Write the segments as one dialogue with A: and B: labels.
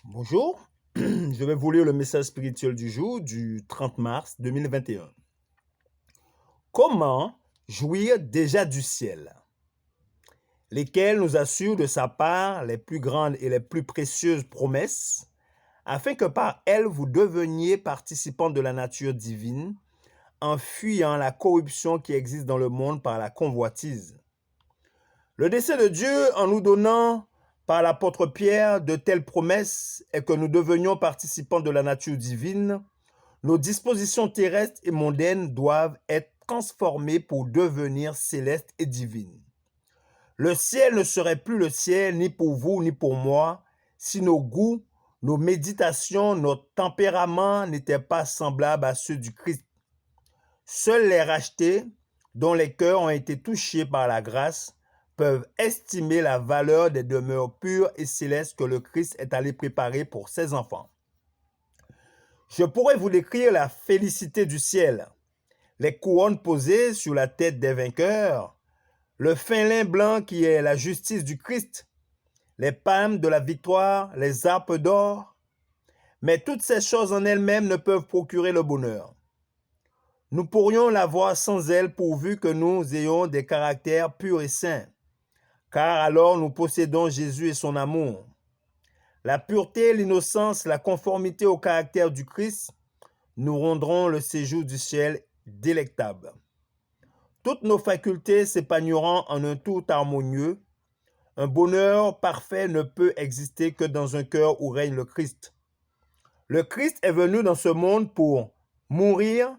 A: Bonjour, je vais vous lire le message spirituel du jour du 30 mars 2021. Comment jouir déjà du ciel, lesquels nous assurent de sa part les plus grandes et les plus précieuses promesses, afin que par elles vous deveniez participants de la nature divine, en fuyant la corruption qui existe dans le monde par la convoitise. Le dessein de Dieu en nous donnant par l'apôtre Pierre de telles promesses est que nous devenions participants de la nature divine. Nos dispositions terrestres et mondaines doivent être transformées pour devenir célestes et divines. Le ciel ne serait plus le ciel ni pour vous ni pour moi si nos goûts, nos méditations, notre tempérament n'étaient pas semblables à ceux du Christ. Seuls les rachetés, dont les cœurs ont été touchés par la grâce, peuvent estimer la valeur des demeures pures et célestes que le Christ est allé préparer pour ses enfants. Je pourrais vous décrire la félicité du ciel, les couronnes posées sur la tête des vainqueurs, le fin lin blanc qui est la justice du Christ, les palmes de la victoire, les harpes d'or. Mais toutes ces choses en elles-mêmes ne peuvent procurer le bonheur. Nous pourrions l'avoir sans elles pourvu que nous ayons des caractères purs et saints, car alors nous possédons Jésus et son amour. La pureté, l'innocence, la conformité au caractère du Christ nous rendront le séjour du ciel délectable. Toutes nos facultés s'épanouiront en un tout harmonieux. Un bonheur parfait ne peut exister que dans un cœur où règne le Christ. Le Christ est venu dans ce monde pour mourir,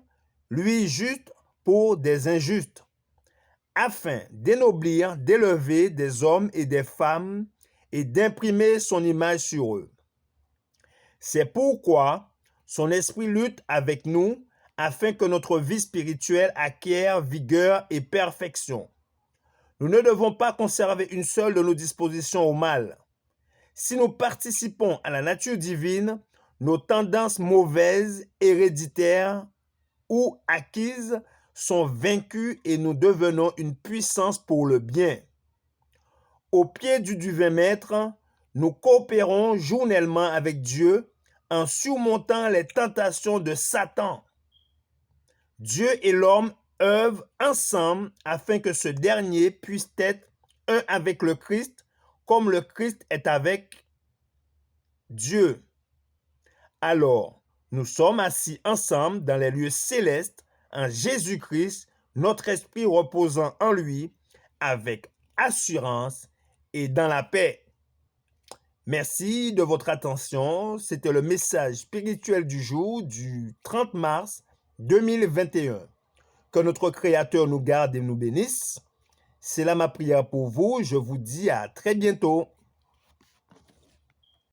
A: lui juste pour des injustes, afin d'énoblir, d'élever des hommes et des femmes et d'imprimer son image sur eux. C'est pourquoi son esprit lutte avec nous afin que notre vie spirituelle acquiert vigueur et perfection. Nous ne devons pas conserver une seule de nos dispositions au mal. Si nous participons à la nature divine, nos tendances mauvaises, héréditaires ou acquises sont vaincues et nous devenons une puissance pour le bien. Au pied du divin maître, nous coopérons journellement avec Dieu en surmontant les tentations de Satan. Dieu et l'homme œuvrent ensemble afin que ce dernier puisse être un avec le Christ, comme le Christ est avec Dieu. Alors, nous sommes assis ensemble dans les lieux célestes en Jésus-Christ, notre esprit reposant en lui avec assurance et dans la paix. Merci de votre attention. C'était le message spirituel du jour du 30 mars 2021. Que notre Créateur nous garde et nous bénisse. C'est là ma prière pour vous. Je vous dis à très bientôt.